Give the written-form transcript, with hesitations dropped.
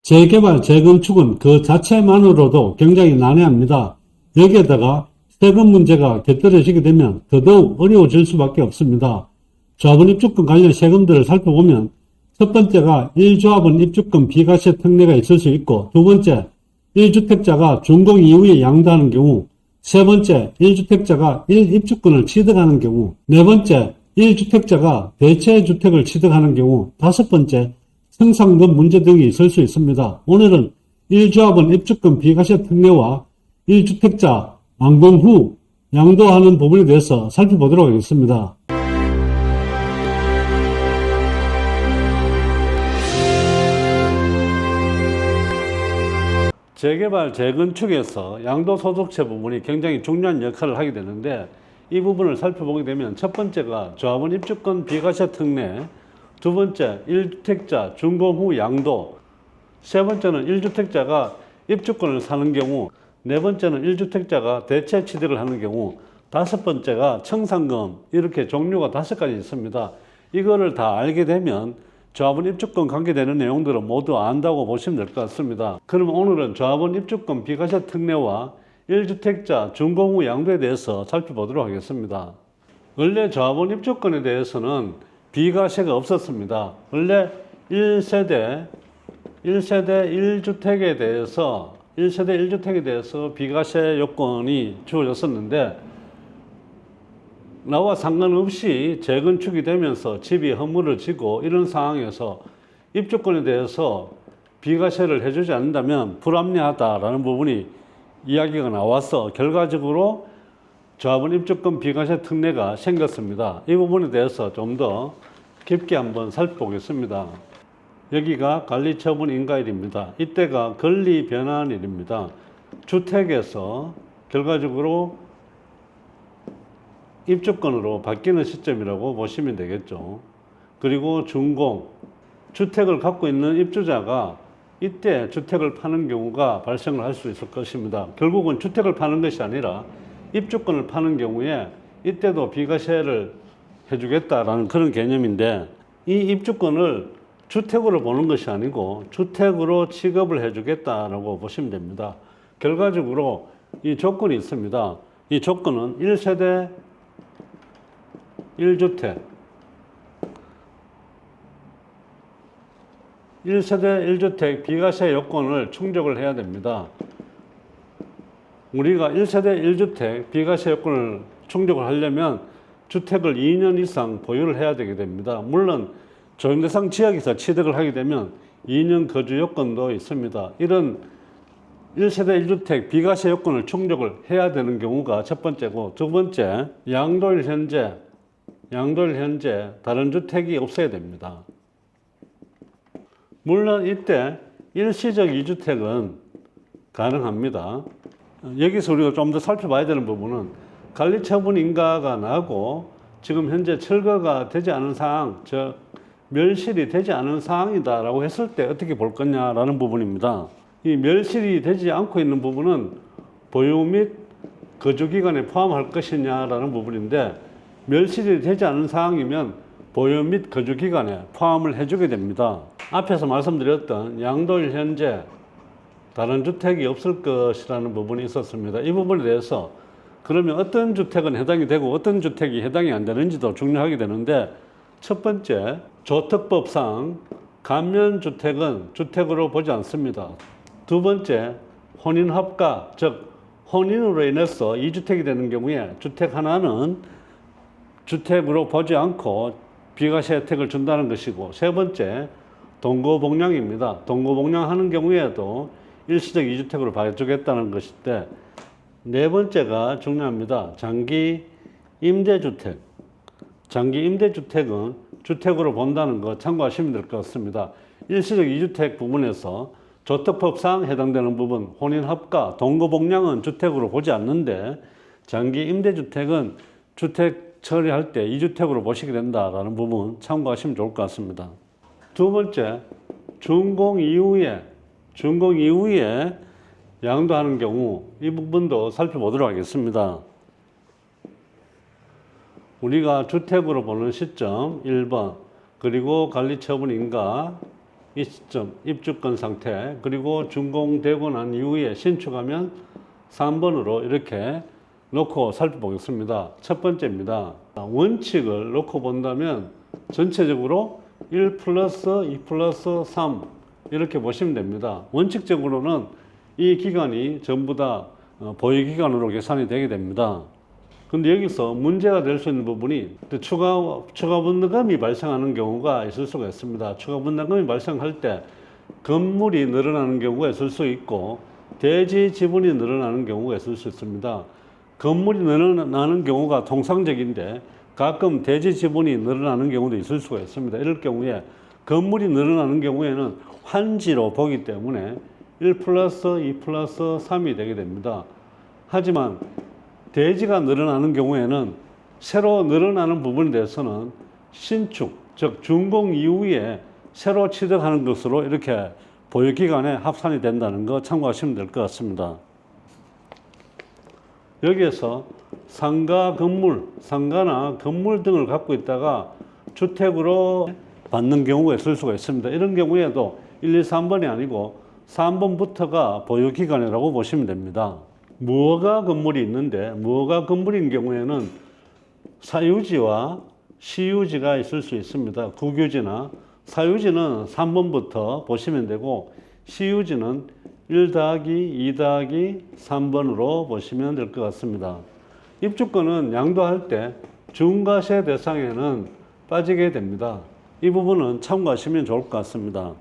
재개발, 재건축은 그 자체만으로도 굉장히 난해합니다. 여기에다가 세금 문제가 곁들여지게 되면 더더욱 어려워질 수밖에 없습니다. 조합원 입주권 관련 세금들을 살펴보면 첫 번째가 1조합원 입주권 비과세 특례가 있을 수 있고, 두 번째 1주택자가 준공 이후에 양도하는 경우, 세 번째 1주택자가 1입주권을 취득하는 경우, 네 번째 1주택자가 대체 주택을 취득하는 경우, 다섯 번째 청산금 문제 등이 있을 수 있습니다. 오늘은 1조합원 입주권 비과세 특례와 1주택자 완공 후 양도하는 부분에 대해서 살펴보도록 하겠습니다. 재개발, 재건축에서 양도소득세 부분이 굉장히 중요한 역할을 하게 되는데, 이 부분을 살펴보게 되면 첫 번째가 조합원 입주권 비과세 특례, 두 번째 1주택자 준공 후 양도, 세 번째는 1주택자가 입주권을 사는 경우, 네 번째는 1주택자가 대체 취득을 하는 경우, 다섯 번째가 청산금, 이렇게 종류가 5가지 있습니다. 이거를 다 알게 되면 조합원 입주권 관계되는 내용들은 모두 안다고 보시면 될 것 같습니다. 그럼 오늘은 조합원 입주권 비과세 특례와 1주택자 준공 후 양도에 대해서 살펴보도록 하겠습니다. 원래 조합원 입주권에 대해서는 비과세가 없었습니다. 원래 1세대 1주택에 대해서 비과세 요건이 주어졌었는데, 나와 상관없이 재건축이 되면서 집이 허물을 지고 이런 상황에서 입주권에 대해서 비과세를 해주지 않는다면 불합리하다라는 부분이 이야기가 나와서 결과적으로 조합원 입주권 비과세 특례가 생겼습니다. 이 부분에 대해서 좀 더 깊게 한번 살펴보겠습니다. 여기가 관리처분 인가일입니다. 이때가 권리 변환일입니다. 주택에서 결과적으로 입주권으로 바뀌는 시점이라고 보시면 되겠죠. 그리고 준공, 주택을 갖고 있는 입주자가 이때 주택을 파는 경우가 발생을 할 수 있을 것입니다. 결국은 주택을 파는 것이 아니라 입주권을 파는 경우에 이때도 비과세를 해주겠다라는 그런 개념인데, 이 입주권을 주택으로 보는 것이 아니고 주택으로 취급을 해주겠다라고 보시면 됩니다. 결과적으로 이 조건이 있습니다. 이 조건은 1세대 1주택, 1세대 1주택 비과세 요건을 충족을 해야 됩니다. 우리가 1세대 1주택 비과세 요건을 충족을 하려면 주택을 2년 이상 보유를 해야 되게 됩니다. 물론 조정대상 지역에서 취득을 하게 되면 2년 거주 요건도 있습니다. 이런 1세대 1주택 비과세 요건을 충족을 해야 되는 경우가 첫 번째고, 두 번째 양도일 현재 다른 주택이 없어야 됩니다. 물론 이때 일시적 2주택은 가능합니다. 여기서 우리가 좀 더 살펴봐야 되는 부분은 관리처분 인가가 나고 지금 현재 철거가 되지 않은 상황, 즉 멸실이 되지 않은 상황이다라고 했을 때 어떻게 볼 거냐라는 부분입니다. 이 멸실이 되지 않고 있는 부분은 보유 및 거주기간에 포함할 것이냐라는 부분인데, 멸실이 되지 않은 상황이면 보유 및 거주기간에 포함을 해주게 됩니다. 앞에서 말씀드렸던 양도일 현재 다른 주택이 없을 것이라는 부분이 있었습니다. 이 부분에 대해서 그러면 어떤 주택은 해당이 되고 어떤 주택이 해당이 안 되는지도 중요하게 되는데, 첫 번째 조특법상 감면주택은 주택으로 보지 않습니다. 두 번째 혼인합가, 즉 혼인으로 인해서 2주택이 되는 경우에 주택 하나는 주택으로 보지 않고 비과세 혜택을 준다는 것이고, 세 번째 동거복량입니다. 동거복량하는 경우에도 일시적 2주택으로 봐주겠다는 것인데, 네 번째가 중요합니다. 장기 임대주택. 장기 임대주택은 주택으로 본다는 거 참고하시면 될 것 같습니다. 일시적 2주택 부분에서 조특법상 해당되는 부분, 혼인합가, 동거복량은 주택으로 보지 않는데, 장기 임대주택은 주택 처리할 때 2주택으로 보시게 된다라는 부분 참고하시면 좋을 것 같습니다. 두 번째, 준공 이후에 양도하는 경우, 이 부분도 살펴보도록 하겠습니다. 우리가 주택으로 보는 시점 1번, 그리고 관리처분 인가 이 시점 입주권 상태 그리고 준공되고 난 이후에 신축하면 3번으로 이렇게 놓고 살펴보겠습니다. 첫 번째입니다. 원칙을 놓고 본다면 전체적으로 1 플러스 2 플러스 3 이렇게 보시면 됩니다. 원칙적으로는 이 기간이 전부 다 보유기간으로 계산이 되게 됩니다. 근데 여기서 문제가 될 수 있는 부분이 추가 분담금이 발생하는 경우가 있을 수가 있습니다. 추가 분담금이 발생할 때 건물이 늘어나는 경우가 있을 수 있고 대지 지분이 늘어나는 경우가 있을 수 있습니다. 건물이 늘어나는 경우가 통상적인데 가끔 대지 지분이 늘어나는 경우도 있을 수가 있습니다. 이럴 경우에 건물이 늘어나는 경우에는 환지로 보기 때문에 1 플러스 2 플러스 3이 되게 됩니다. 하지만 대지가 늘어나는 경우에는 새로 늘어나는 부분에 대해서는 신축, 즉 준공 이후에 새로 취득하는 것으로 이렇게 보유기간에 합산이 된다는 거 참고하시면 될 것 같습니다. 여기에서 상가 건물, 상가나 건물 등을 갖고 있다가 주택으로 받는 경우가 있을 수가 있습니다. 이런 경우에도 1, 2, 3번이 아니고 3번부터가 보유기간이라고 보시면 됩니다. 무허가 건물이 있는데 무허가 건물인 경우에는 사유지와 시유지가 있을 수 있습니다. 국유지나 사유지는 3번부터 보시면 되고 시유지는 1 더하기 2 더하기 3번으로 보시면 될 것 같습니다. 입주권은 양도할 때 중과세 대상에는 빠지게 됩니다. 이 부분은 참고하시면 좋을 것 같습니다.